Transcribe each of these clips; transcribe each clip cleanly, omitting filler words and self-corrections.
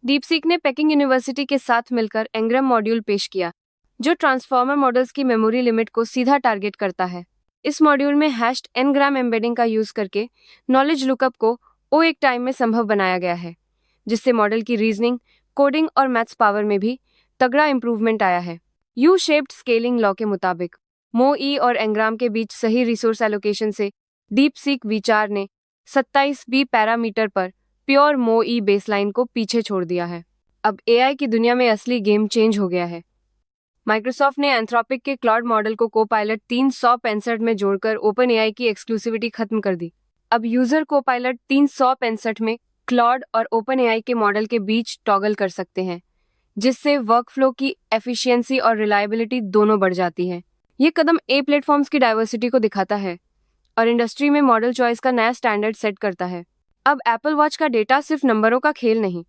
DeepSeek ने packing university के साथ मिलकर एंग्राम मॉड्यूल पेश किया, जो ट्रांसफॉर्मर मॉडल्स की मेमोरी लिमिट को सीधा टारगेट करता है। इस मॉड्यूल में हैश्ड एनग्राम एम्बेडिंग का यूज करके नॉलेज लुकअप को एक टाइम में संभव बनाया गया है, जिससे मॉडल की रीजनिंग, कोडिंग और मैथ्स पावर में भी तगड़ा इंप्रूवमेंट आया है। यू शेप्ड स्केलिंग लॉ के मुताबिक मोई और एंग्राम के बीच सही रिसोर्स एलोकेशन से डीपसीक विचार ने 27 पैरामीटर पर प्योर मोई बेसलाइन को पीछे छोड़ दिया है। अब एआई की दुनिया में असली गेम चेंज हो गया है। माइक्रोसॉफ्ट ने एंथ्रोपिक के क्लॉड मॉडल को कोपायलट 365 में जोड़कर ओपन एआई की एक्सक्लूसिविटी खत्म कर दी। अब यूजर कोपायलट 365 में क्लॉड और ओपन एआई के मॉडल के बीच टॉगल कर सकते हैं, जिससे वर्कफ्लो की एफिशिएंसी और रिलायबिलिटी दोनों बढ़ जाती है। ये कदम ए प्लेटफॉर्म्स की डाइवर्सिटी को दिखाता है और इंडस्ट्री में मॉडल चॉइस का नया स्टैंडर्ड सेट करता है। अब एप्पल वॉच का डेटा सिर्फ नंबरों का खेल नहीं,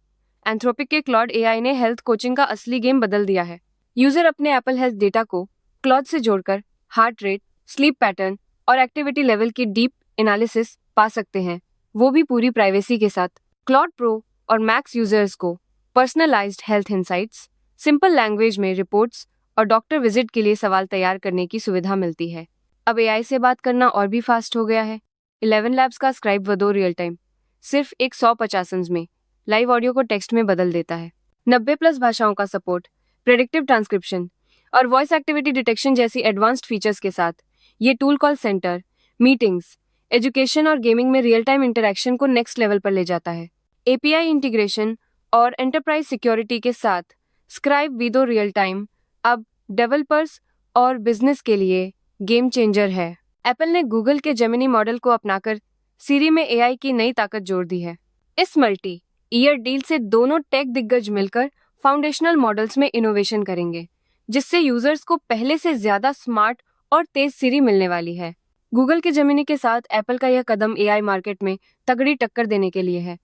एंथ्रोपिक के क्लॉड एआई ने हेल्थ कोचिंग का असली गेम बदल दिया है। यूजर अपने एप्पल हेल्थ डेटा को क्लॉड से जोड़कर हार्ट रेट, स्लीप पैटर्न और एक्टिविटी लेवल की डीप एनालिसिस पा सकते हैं, वो भी पूरी प्राइवेसी के साथ। क्लॉड प्रो और मैक्स यूजर्स को personalised health insights, simple language में रिपोर्ट्स और डॉक्टर विजिट के लिए सवाल तैयार करने की सुविधा मिलती है। अब एआई से बात करना और भी फास्ट हो गया है। 11 लैब्स का स्क्राइब वदो रियल टाइम सिर्फ 150 में लाइव ऑडियो को टेक्स्ट में बदल देता है। 90+ भाषाओं का सपोर्ट, प्रेडिक्टिव ट्रांसक्रिप्शन और वॉइस एक्टिविटी डिटेक्शन जैसी एडवांस्ड फीचर्स के साथ ये tool call centre, meetings, education और गेमिंग में रियल टाइम इंटरेक्शन को नेक्स्ट लेवल पर ले जाता है। एपीआई इंटीग्रेशन और एंटरप्राइज सिक्योरिटी के साथ स्क्राइब विदो रियल टाइम अब डेवलपर्स और बिजनेस के लिए गेम चेंजर है। एप्पल ने गूगल के जेमिनी मॉडल को अपनाकर सीरी में एआई की नई ताकत जोड़ दी है। इस मल्टी ईयर डील से दोनों टेक दिग्गज मिलकर फाउंडेशनल मॉडल्स में इनोवेशन करेंगे, जिससे यूजर्स को पहले से ज्यादा स्मार्ट और तेज सीरी मिलने वाली है। गूगल के जेमिनी के साथ एप्पल का यह कदम एआई मार्केट में तगड़ी टक्कर देने के लिए है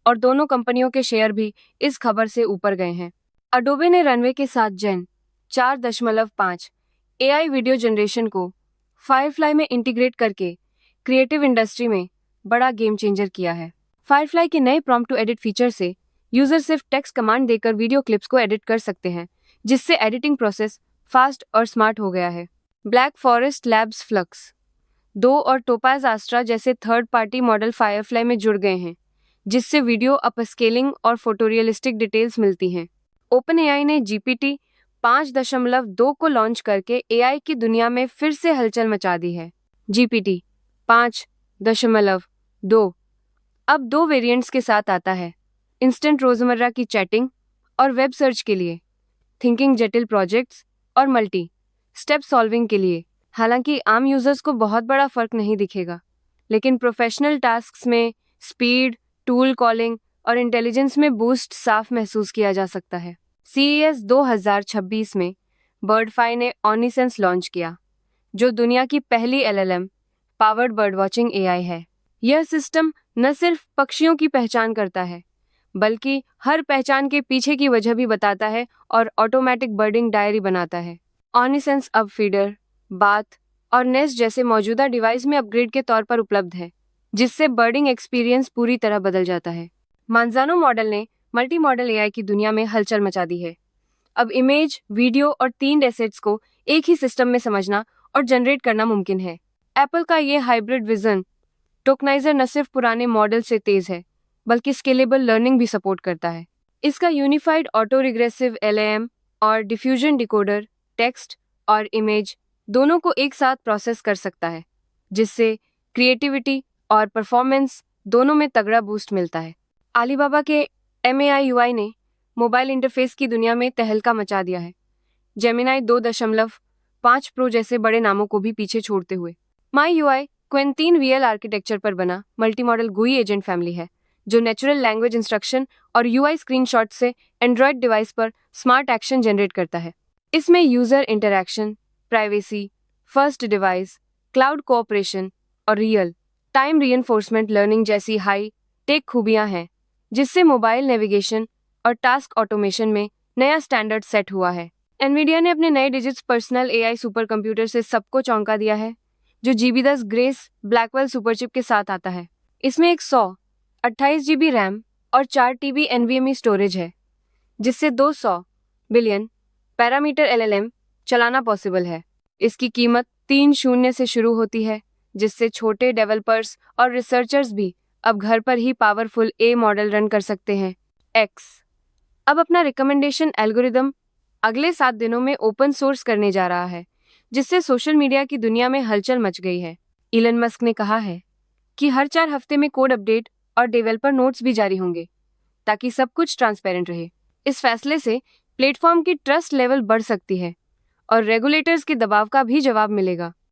और दोनों कंपनियों के शेयर भी इस खबर से ऊपर गए हैं। अडोबे ने रनवे के साथ जेन 4.5 एआई वीडियो जनरेशन को फायरफ्लाई में इंटीग्रेट करके क्रिएटिव इंडस्ट्री में बड़ा गेम चेंजर किया है। फायरफ्लाई के नए प्रॉम्प्ट टू एडिट फीचर से यूजर सिर्फ टेक्स्ट कमांड देकर वीडियो क्लिप्स को एडिट कर सकते हैं, जिससे एडिटिंग प्रोसेस फास्ट और स्मार्ट हो गया है। ब्लैक फॉरेस्ट लैब्स फ्लक्स 2 और टोपाज आस्ट्रा जैसे थर्ड पार्टी मॉडल फायरफ्लाई में जुड़ गए हैं, जिससे वीडियो अपस्केलिंग और फोटोरियलिस्टिक डिटेल्स मिलती हैं। ओपन एआई ने जीपीटी 5.2 को लॉन्च करके एआई की दुनिया में फिर से हलचल मचा दी है। जीपीटी 5.2 अब 2 वेरिएंट्स के साथ आता है, इंस्टेंट रोजमर्रा की चैटिंग और वेब सर्च के लिए, थिंकिंग जटिल प्रोजेक्ट्स और मल्टी स्टेप सॉल्विंग के लिए। हालांकि आम यूजर्स को बहुत बड़ा फर्क नहीं दिखेगा, लेकिन प्रोफेशनल टास्क्स में स्पीड, टूल कॉलिंग और इंटेलिजेंस में बूस्ट साफ महसूस किया जा सकता है। CES 2026 में बर्डफाई ने ऑनिसेंस लॉन्च किया, जो दुनिया की पहली LLM powered bird watching AI है। यह सिस्टम न सिर्फ पक्षियों की पहचान करता है, बल्कि हर पहचान के पीछे की वजह भी बताता है और ऑटोमेटिक बर्डिंग डायरी बनाता है। ऑनिसेंस अब फीडर, बाथ और नेस्ट जैसे मौजूदा डिवाइस में अपग्रेड के तौर पर उपलब्ध है, जिससे बर्डिंग एक्सपीरियंस पूरी तरह बदल जाता है। मांजानो मॉडल ने मल्टी मॉडल एआई की दुनिया में हलचल मचा दी है। अब इमेज, वीडियो और 3 एसेट्स को एक ही सिस्टम में समझना और जनरेट करना मुमकिन है। एप्पल का ये हाइब्रिड विजन टोकनाइजर न सिर्फ पुराने मॉडल से तेज है, बल्कि स्केलेबल लर्निंग भी सपोर्ट करता है। इसका यूनिफाइड ऑटो रिग्रेसिव LAM और डिफ्यूजन डिकोडर टेक्स्ट और इमेज दोनों को एक साथ प्रोसेस कर सकता है, जिससे क्रिएटिविटी और परफॉर्मेंस दोनों में तगड़ा बूस्ट मिलता है। अलीबाबा के MAI UI ने मोबाइल इंटरफेस की दुनिया में तहलका मचा दिया है, जेमिनाई 2.5 प्रो जैसे बड़े नामों को भी पीछे छोड़ते हुए। MyUI क्वेंटीन VL आर्किटेक्चर पर बना multi modal GUI agent family है, जो नेचुरल लैंग्वेज इंस्ट्रक्शन और UI स्क्रीनशॉट से एंड्रॉयड डिवाइस पर स्मार्ट एक्शन जनरेट करता है। इसमें user interaction, privacy, first device, cloud cooperation और रियल टाइम रीइंफोर्समेंट लर्निंग जैसी हाई टेक खूबियां हैं, जिससे मोबाइल नेविगेशन और टास्क ऑटोमेशन में नया स्टैंडर्ड सेट हुआ है। एनवीडिया ने अपने नए digits personal AI super computer से सबको चौंका दिया है, जो GB10 ग्रेस ब्लैकवेल सुपरचिप के साथ आता है। इसमें एक 128 GB रैम और 4 TB NVMe स्टोरेज है, जिससे 200 बिलियन पैरामीटर LLM चलाना पॉसिबल है। इसकी कीमत 3 से शुरू होती है, जिससे छोटे डेवलपर्स और रिसर्चर्स भी अब घर पर ही पावरफुल ए मॉडल रन कर सकते हैं। एक्स अब अपना रिकमेंडेशन एल्गोरिदम अगले 7 दिनों में ओपन सोर्स करने जा रहा है, जिससे सोशल मीडिया की दुनिया में हलचल मच गई है। इलन मस्क ने कहा है कि हर 4 हफ्ते में कोड अपडेट और डेवलपर नोट्स भी जारी होंगे, ताकि सब कुछ ट्रांसपेरेंट रहे। इस फैसले से प्लेटफॉर्म की ट्रस्ट लेवल बढ़ सकती है और रेगुलेटर्स के दबाव का भी जवाब मिलेगा।